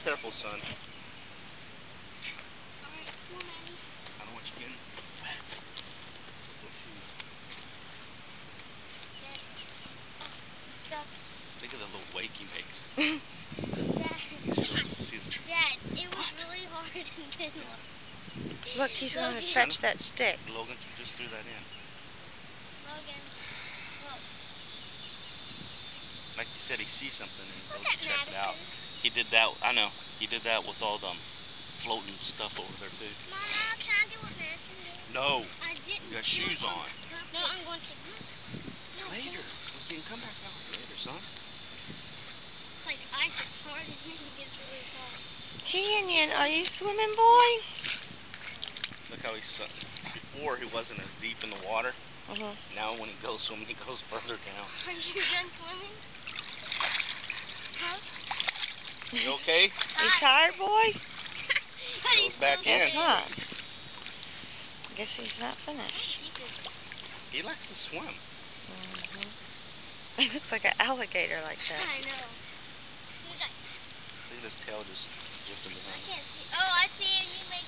careful, son. Alright, come on, Maddie. I don't want you getting wet. What shoes? Dad. Stop. Think of the little wake he makes. Dad. Dad, it was really hard and then Look, he's going to Logan. touch that stick. Logan just threw that in. Logan. Look. Like you said, he sees something and he Look goes at to check it out. Madison. He did that, I know. He did that with all them floating stuff over there, too. Mama, can I do what Madison did? No. I didn't. You got shoes on. No, I'm going to. No, Later. We can come back out later, son. Like ice is hard and then it gets really cold. Canyon, are you swimming, boy? Look how he's... Before, he wasn't as deep in the water. Now when he goes swimming, he goes further down. Are you done swimming? Huh? You okay? You tired, boy? Goes back in. Guess not. Guess he's not finished. He likes to swim. He looks like an alligator like that. I know. Look at his tail just drifting I behind him. can't see. Oh, I see you. You make